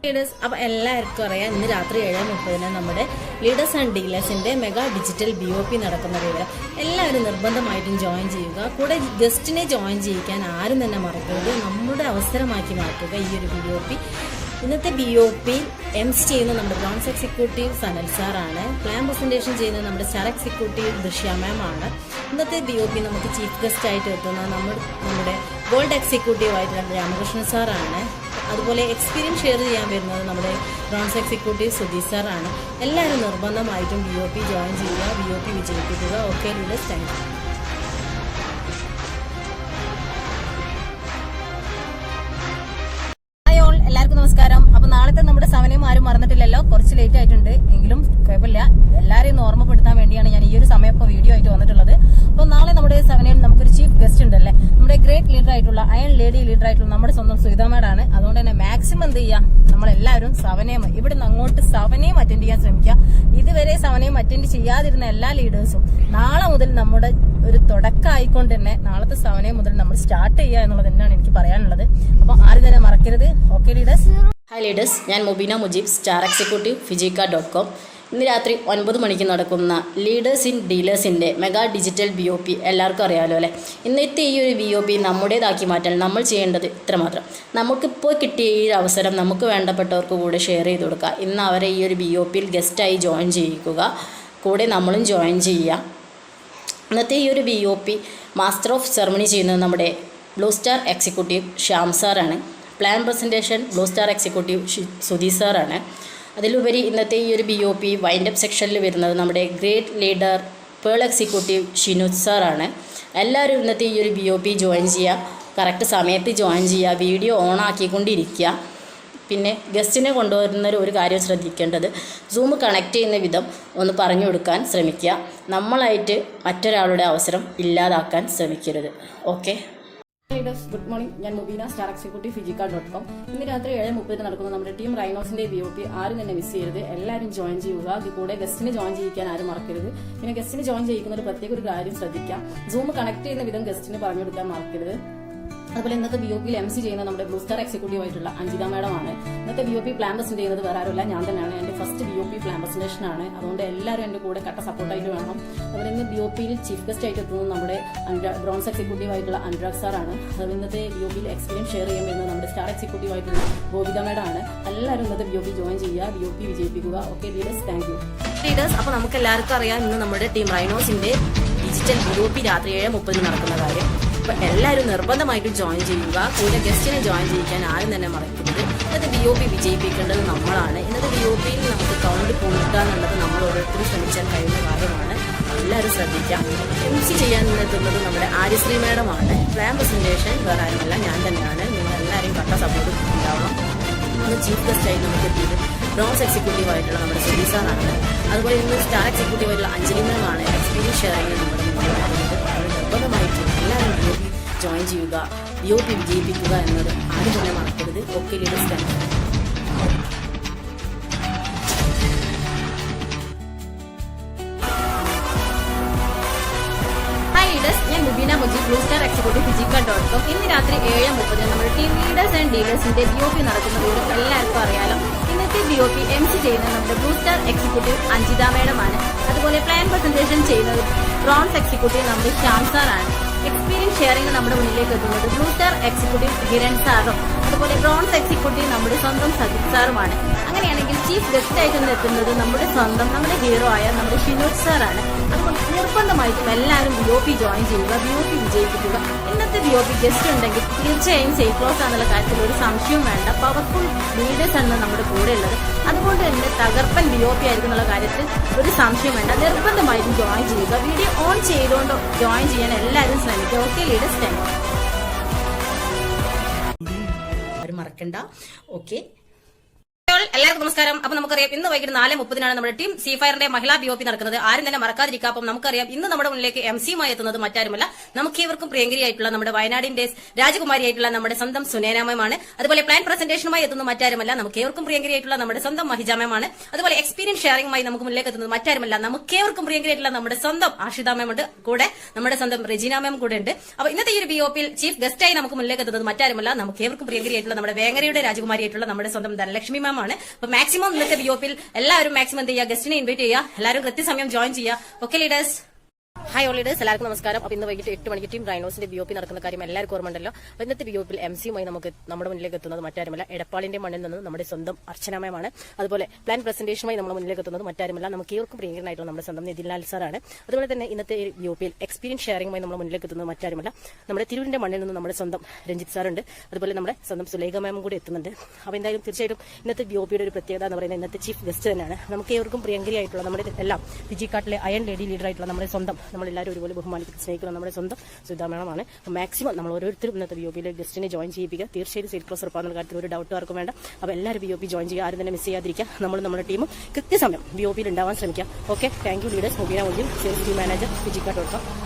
Leaders അപ്പോൾ എല്ലാവർക്കും അറിയാം ഇന്ന് രാത്രി 7:30 നമ്മുടെ ലീഡേഴ്സ് ആൻഡ് ഡീലേഴ്സിന്റെ മെഗാ ഡിജിറ്റൽ BOP നടക്കുന്ന വിവരം എല്ലാവരും നിർബന്ധമായിട്ടും ജോയിൻ ചെയ്യുക. കൂടെ ഗസ്റ്റിനെ ജോയിൻ ചെയ്യിക്കാൻ ആരും തന്നെ മറക്കരുത്. നമ്മുടെ അവസരമാക്കി മാറ്റുക ഈ ഒരു BOP. ഇന്നത്തെ BOP MC ചെയ്യുന്ന നമ്മുടെ ബ്രോൺസ് എക്സിക്യൂട്ടീവ് സനൽ സാറാണ്. പ്ലാൻ പ്രസന്റേഷൻ ചെയ്യുന്നത് നമ്മുടെ സ്റ്റാർ എക്സിക്യൂട്ടീവ് ദൃശ്യ മാം ആണ്. ഇന്നത്തെ BOP നമുക്ക് ചീഫ് ഗസ്റ്റ് ആയിട്ട് എത്തുന്ന നമ്മുടെ ഗോൾഡ് എക്സിക്യൂട്ടീവ് ആയിട്ടുള്ള രാമകൃഷ്ണൻ സാറാണ്. അതുപോലെ എക്സ്പീരിയൻസ് ഷെയർ ചെയ്യാൻ വരുന്നത് നമ്മുടെ ബ്രോൺസ് എക്സിക്യൂട്ടീവ് സുധീർ സാറാണ്. എല്ലാവരും നിർബന്ധമായിട്ടും BOP ജോയിൻ ചെയ്യുക, BOP വിജയിപ്പിക്കുക. Okay leaders, thank you. എല്ലാവർക്കും നമസ്കാരം. അപ്പൊ നാളത്തെ നമ്മുടെ സമയം ആരും മറന്നിട്ടില്ലല്ലോ. കുറച്ച് ലേറ്റ് ആയിട്ടുണ്ട് എങ്കിലും കുഴപ്പമില്ല. എല്ലാവരെയും ഓർമ്മപ്പെടുത്താൻ വേണ്ടിയാണ് ഞാൻ ഈ ഒരു സമയം ഇപ്പോൾ വീഡിയോ ആയിട്ട് വന്നിട്ടുള്ളത്. അപ്പോൾ നാളെ നമ്മുടെ സമയം നമുക്കൊരു ചീഫ് ഗസ്റ്റ് ഉണ്ടല്ലേ, നമ്മുടെ ഗ്രേറ്റ് ലീഡർ ആയിട്ടുള്ള അയൺ ലേഡി ലീഡർ ആയിട്ടുള്ള നമ്മുടെ സ്വന്തം സുഹിത മാഡാണ്. അതുകൊണ്ട് തന്നെ മാക്സിമം എന്ത് ചെയ്യാം, നമ്മളെല്ലാവരും സവനയം ഇവിടെ നിന്ന് അങ്ങോട്ട് സവനയം അറ്റൻഡ് ചെയ്യാൻ ശ്രമിക്കുക. ഇതുവരെ സവനയം അറ്റൻഡ് ചെയ്യാതിരുന്ന എല്ലാ ലീഡേഴ്സും നാളെ മുതൽ നമ്മുടെ ഒരു തുടക്കമായിക്കൊണ്ട് തന്നെ നാളത്തെ സവനയം മുതൽ നമ്മൾ സ്റ്റാർട്ട് ചെയ്യുക എന്നുള്ളത് തന്നെയാണ് എനിക്ക് പറയാനുള്ളത്. അപ്പോൾ ആരും തന്നെ മറക്കരുത്. Okay leaders. ഹായ് ലീഡേഴ്സ്, ഞാൻ മുബീന മുജീബ്, സ്റ്റാർ എക്സിക്യൂട്ടീവ് ഫിജിക്ക.com. ഇന്ന് രാത്രി 9 മണിക്ക് നടക്കുന്ന ലീഡേഴ്സ് ഇൻ ഡീലേഴ്സിൻ്റെ മെഗാ ഡിജിറ്റൽ BOP എല്ലാവർക്കും അറിയാമല്ലോ അല്ലേ. ഇന്നത്തെ ഈ ഒരു BOP നമ്മുടേതാക്കി മാറ്റാൻ നമ്മൾ ചെയ്യേണ്ടത് ഇത്രമാത്രം. നമുക്കിപ്പോൾ കിട്ടിയ ഈ ഒരു അവസരം നമുക്ക് വേണ്ടപ്പെട്ടവർക്ക് കൂടെ ഷെയർ ചെയ്ത് കൊടുക്കുക. ഇന്ന് അവരെ ഈ ഒരു BOPയിൽ ഗസ്റ്റായി ജോയിൻ ചെയ്യിക്കുക, കൂടെ നമ്മളും ജോയിൻ ചെയ്യുക. ഇന്നത്തെ ഈ ഒരു BOP മാസ്റ്റർ ഓഫ് സെറമണി ചെയ്യുന്നത് നമ്മുടെ ബ്ലൂ സ്റ്റാർ എക്സിക്യൂട്ടീവ് ശ്യാം സാറാണ്. Plan presentation blue star executive Sudheer സാറാണ്. അതിലുപരി ഇന്നത്തെ ഈ ഒരു BOP വൈൻഡപ്പ് സെക്ഷനിൽ വരുന്നത് നമ്മുടെ ഗ്രേറ്റ് ലീഡർ പേൾ എക്സിക്യൂട്ടീവ് ഷിനുജ് സാറാണ്. എല്ലാവരും ഇന്നത്തെ ഈ ഒരു BOP ജോയിൻ ചെയ്യുക, കറക്റ്റ് സമയത്ത് ജോയിൻ ചെയ്യുക, വീഡിയോ ഓൺ ആക്കിക്കൊണ്ടിരിക്കുക. പിന്നെ ഗസ്റ്റിനെ കൊണ്ടുവരുന്ന ഒരു കാര്യം ശ്രദ്ധിക്കേണ്ടത്, സൂം കണക്ട് ചെയ്യുന്ന വിധം ഒന്ന് പറഞ്ഞു കൊടുക്കാൻ ശ്രമിക്കുക. നമ്മളായിട്ട് മറ്റൊരാളുടെ അവസരം ഇല്ലാതാക്കാൻ ശ്രമിക്കരുത്. Okay leaders, good morning. ഞാൻ മുബീന, സ്റ്റാർ എക്സിക്യൂട്ടീവ് ഫിജിക്ക.com. ഇന്ന് രാത്രി 7:30 നടക്കുന്ന നമ്മുടെ ടീം റൈനോസിന്റെ BOP ആരും തന്നെ മിസ് ചെയ്യരുത്. എല്ലാവരും ജോയിൻ ചെയ്യുക. അത് കൂടെ ഗസ്റ്റിനെ ജോയിൻ ചെയ്യിക്കാൻ ആരും മറക്കരുത്. പിന്നെ ഗസ്റ്റിനെ ജോയിൻ ചെയ്യിക്കുന്ന ഒരു പ്രത്യേക ഒരു കാര്യം ശ്രദ്ധിക്കാം, സൂം കണക്ട് ചെയ്യുന്ന വിധം ഗസ്റ്റിന് പറഞ്ഞു കൊടുക്കാൻ മറക്കരുത്. അതുപോലെ ഇന്നത്തെ BOPയിൽ MC ചെയ്യുന്ന നമ്മുടെ ബ്ലൂ സ്റ്റാർ എക്സിക്യൂട്ടീവ് ആയിട്ടുള്ള അഞ്ജിത മാഡമാണ്. ഇന്നത്തെ BOP പ്ലാൻ പ്രസന്റ് ചെയ്യുന്നത് വേറെ ആരുമില്ല, ഞാൻ തന്നെയാണ്. എൻ്റെ ഫസ്റ്റ് BOP പ്ലാൻ പ്രസന്റേഷൻ ആണ്. അതുകൊണ്ട് എല്ലാവരും എൻ്റെ കൂടെ കട്ട സപ്പോർട്ടായിട്ട് വേണം. അതുപോലെ ഇന്ന് BOPയിൽ ചീഫ് ഗസ്റ്റ് ആയിട്ട് എത്തുന്നത് നമ്മുടെ ബ്രോൺസ് എക്സിക്യൂട്ടീവ് ആയിട്ടുള്ള അനുരാഗ് സാറാണ്. അതുപോലെ ഇന്നത്തെ BOPയിൽ എക്സ്പീരിയൻസ് ഷെയർ ചെയ്യാൻ വരുന്നത് നമ്മുടെ സ്റ്റാർ എക്സിക്യൂട്ടീവ് ആയിട്ടുള്ള ഗോപിത മാഡമാണ്. എല്ലാവരും ഇന്നത്തെ BOP ജോയിൻ ചെയ്യുക, BOP വിജയിപ്പിക്കുക. Okay leaders, thank you. Leaders, അപ്പോൾ നമുക്ക് എല്ലാവർക്കും അറിയാം ഇന്ന് നമ്മുടെ ടീം റൈനോസിന്റെ ഡിജിറ്റൽ BOP രാത്രി 7:30 നടക്കുന്ന കാര്യം. അപ്പോൾ എല്ലാവരും നിർബന്ധമായിട്ടും ജോയിൻ ചെയ്യുക. കൂടെ ഗസ്റ്റിനെ ജോയിൻ ചെയ്യിക്കാൻ ആരും തന്നെ മറക്കരുത്. ഇന്നത്തെ BOP വിജയിപ്പിക്കേണ്ടത് നമ്മളാണ്. ഇന്നത്തെ BOPയിൽ നമുക്ക് കൗണ്ട് കൂട്ടുക എന്നുള്ളത് നമ്മൾ ഓരോരുത്തരും ശ്രമിച്ചാൽ കഴിയുന്ന കാര്യമാണ്. എല്ലാവരും ശ്രദ്ധിക്കാം. MC ചെയ്യാൻ എത്തുന്നത് നമ്മുടെ ആര്യശ്രീ മാഡമാണ്. പ്ലാൻ പ്രസന്റേഷൻ വേറെ ആരുമല്ല, ഞാൻ തന്നെയാണ്. നിങ്ങൾ എല്ലാവരും കട്ട സപ്പോർട്ട് ഉണ്ടാവണം. ഇന്ന് ചീഫ് ഗസ്റ്റായി നമുക്ക് എത്തിയത് ബ്രോൺസ് എക്സിക്യൂട്ടീവ് ആയിട്ടുള്ള നമ്മുടെ സുധീർ സാറാണ്. അതുപോലെ ഇന്ന് സ്റ്റാർ എക്സിക്യൂട്ടീവ് ആയിട്ടുള്ള അഞ്ജലി മാമാണ് എക്സ്പീരിയൻസ് ഷെയറിംഗ് നമ്മുടെ നിർബന്ധമായിട്ടും എല്ലാവരും BOP ജോയിൻ ചെയ്യുക, BOP വിജയിപ്പിക്കുക എന്നത് ആരും തന്നെ മറക്കരുത്. Okay leaders, thank you. ഞാൻ Mubeena Mujeeb, blue star executive ഫിജിക്ക.com. ഇന്ന് രാത്രി 7:30 നമ്മുടെ ടീം ലീഡേഴ്സ് ആൻഡ് ഡീലേഴ്സിന്റെ BOP നടക്കുന്ന വിവരം എല്ലാവർക്കും അറിയാലോ. ഇന്നത്തെ BOP MC ചെയ്യുന്നത് നമ്മുടെ ബ്ലൂ സ്റ്റാർ എക്സിക്യൂട്ടീവ് അഞ്ജിത മാഡമാണ്. അതുപോലെ പ്ലാൻ പ്രസന്റേഷൻ ചെയ്യുന്നത് ബ്രോൺസ് എക്സിക്യൂട്ടീവ് നമ്മുടെ ശ്യാം സാറാണ്. എക്സ്പീരിയൻസ് ഷെയറിംഗ് നമ്മുടെ മുന്നിലേക്ക് എത്തുന്നത് ബ്ലൂ സ്റ്റാർ എക്സിക്യൂട്ടീവ് ഹിരൺ സാറും അതുപോലെ ബ്രോൺസ് എക്സിക്യൂട്ടീവ് നമ്മുടെ സ്വന്തം സജിത് സാറുമാണ്. അങ്ങനെയാണെങ്കിൽ ചീഫ് ഗസ്റ്റ് ആയിട്ട് എത്തുന്നത് നമ്മുടെ സ്വന്തം നമ്മുടെ ഹീറോ ആയ നമ്മുടെ ഷിനോജ് സാറാണ്. അതുകൊണ്ട് നിർബന്ധമായിട്ടും എല്ലാവരും BOP ജോയിൻ ചെയ്യുക, BOP വിജയിപ്പിക്കുക. ഇന്നത്തെ BOP ഗസ്റ്റ് ഉണ്ടെങ്കിൽ തീർച്ചയായും സേഫ് ക്ലോസ് ആണെന്നുള്ള കാര്യത്തിൽ ഒരു സംശയവും വേണ്ട. പവർഫുൾ ലീഡേഴ്സ് ആണ് നമ്മുടെ കൂടെ ഉള്ളത്. അതുകൊണ്ട് തന്നെ തകർപ്പൻ BOP ആയിരിക്കും എന്നുള്ള കാര്യത്തിൽ ഒരു സംശയം വേണ്ട. നിർബന്ധമായിട്ടും ജോയിൻ ചെയ്യുക. വീഡിയോ ഓൺ ചെയ്തുകൊണ്ട് ജോയിൻ ചെയ്യാൻ എല്ലാവരും ശ്രമിക്കുക. Okay leaders, thank U. ആരും മറക്കണ്ട. ഓക്കെ എല്ലാവർക്കും നമസ്കാരം. അപ്പൊ നമുക്കറിയാം ഇന്ന് വൈകിട്ട് 4:30 നമ്മുടെ ടീം സി ഫയറിന്റെ മഹിളാ BOP നടക്കുന്നത്. ആരും തന്നെ മറക്കാതിരിക്കുക. അപ്പം നമുക്കറിയാം ഇന്ന് നമ്മുടെ മുന്നിലേക്ക് MC-യുമായി എത്തുന്നത് മറ്റാരുമല്ല, നമുക്കേവർക്കും പ്രിയങ്കരിയായിട്ടുള്ള നമ്മുടെ വയനാടിന്റെ രാജകുമാരിയായിട്ടുള്ള നമ്മുടെ സ്വന്തം സുനേനാമയാണ്. അതുപോലെ പ്ലാൻ പ്രസന്റേഷനുമായി എത്തുന്നത് മറ്റാരുമല്ല, നമുക്കേവർക്കും പ്രിയങ്കരിയായിട്ടുള്ള നമ്മുടെ സ്വന്തം മഹിജാമയാണ്. അതുപോലെ എക്സ്പീരിയൻസ് ഷെയറിംഗുമായി നമുക്ക് മുന്നിലേക്ക് എത്തുന്നത് മറ്റാരുമല്ല, നമുക്കേവർക്കും പ്രിയങ്കരിയായിട്ടുള്ള നമ്മുടെ സ്വന്തം ആഷിതാമയുണ്ട്. കൂടെ നമ്മുടെ സ്വന്തം റെജീനാമയും കൂടെ ഉണ്ട്. അപ്പൊ ഇന്നത്തെ ഈ ഒരു BOP-യിൽ ചീഫ് ഗസ്റ്റായി നമുക്ക് മുന്നിലേക്ക് എത്തുന്നത് മറ്റാരുമല്ല, നമുക്കേവർക്കും പ്രിയങ്കരിയായിട്ടുള്ള നമ്മുടെ വേങ്ങരയുടെ രാജകുമാരിയായിട്ടുള്ള നമ്മുടെ സ്വന്തം ധനലക്ഷ്മി മാം ആണ്. അപ്പൊ മാക്സിമം ഇന്നത്തെ BOP-യിൽ എല്ലാവരും മാക്സിമം എന്ത് ചെയ്യുക, ഗസ്റ്റിനെ ഇൻവൈറ്റ് ചെയ്യുക, എല്ലാവരും കൃത്യസമയം ജോയിൻ ചെയ്യുക. Okay leaders? Hi all leaders, എല്ലാവർക്കും നമസ്കാരം. അപ്പോൾ ഇന്ന് വൈകിട്ട് 8 മണിക്ക് ടീം റൈനോസിന്റെ BOP നടക്കുന്ന കാര്യം എല്ലാവർക്കും ഓർമ്മയുണ്ടല്ലോ. അപ്പോൾ ഇന്നത്തെ BOP-യിൽ MC-യുമായി നമുക്ക് നമ്മുടെ മുന്നിലേക്ക് എത്തുന്നത് മറ്റാരുമല്ല, എടപ്പാളിന്റെ മണ്ണിൽ നിന്ന് നമ്മുടെ സ്വന്തം അർച്ചനാമയമാണ്. അതുപോലെ പ്ലാൻ പ്രസന്റേഷനുമായി നമ്മുടെ മുന്നിലേക്ക് എത്തുന്നത് മറ്റാരുമല്ല, നമുക്ക് ഏവർക്കും പ്രിയങ്കരനായിട്ടുള്ള നമ്മുടെ സ്വന്തം നിതിൻലാൽ സാറാണ്. അതുപോലെ തന്നെ ഇന്നത്തെ BOP-യിൽ എക്സ്പീരിയൻസ് ഷെയറിംഗുമായി നമ്മുടെ മുന്നിലേക്ക് എത്തുന്നത് മറ്റാരുമല്ല, നമ്മുടെ തിരൂരിന്റെ മണ്ണിൽ നിന്ന് നമ്മുടെ സ്വന്തം രഞ്ജിത്ത് സാറുണ്ട്. അതുപോലെ നമ്മുടെ സ്വന്തം സുലേഖ മാമും കൂടി എത്തുന്നുണ്ട്. അപ്പോൾ എന്തായാലും തീർച്ചയായിട്ടും ഇന്നത്തെ BOP-യുടെ ഒരു പ്രത്യേകത എന്ന് പറയുന്നത് ഇന്നത്തെ ചീഫ് ഗസ്റ്റ് തന്നെയാണ്. നമുക്ക് ഏവർക്കും പ്രിയങ്കരിയായിട്ടുള്ള നമ്മുടെ എല്ലാം ഫിജിക്കാട്ടിലെ അയൺ ലേഡി ലീഡറായിട്ടുള്ള നമ്മുടെ സ്വന്തം, നമ്മളെല്ലാവരും ഒരുപോലെ ബഹുമാനിക്കുന്ന സ്നേഹിക്കുന്ന നമ്മുടെ സ്വന്തം സുധാമേണമാണ്. മാക്സിമം നമ്മൾ ഓരോരുത്തരും ഇന്നത്തെ BOP-യിലെ ഗസ്റ്റിനെ ജോയിൻ ചെയ്യിപ്പിക്കുക. തീർച്ചയായും സീറ്റ് ക്ലോസ് ഉറപ്പാകുന്ന കാര്യത്തിൽ ഒരു ഡൗട്ട് ആർക്കും വേണ്ട. അപ്പോൾ എല്ലാവരും BOP ജോയിൻ ചെയ്യുക, ആരും തന്നെ മിസ് ചെയ്യാതിരിക്കുക. നമ്മുടെ ടീമും കൃത്യസമയം BOP-യിൽ ഉണ്ടാവാൻ ശ്രമിക്കുക. Okay, thank you leaders. Mubeena Mujeeb, sales team manager, ഫിജിക്ക.com.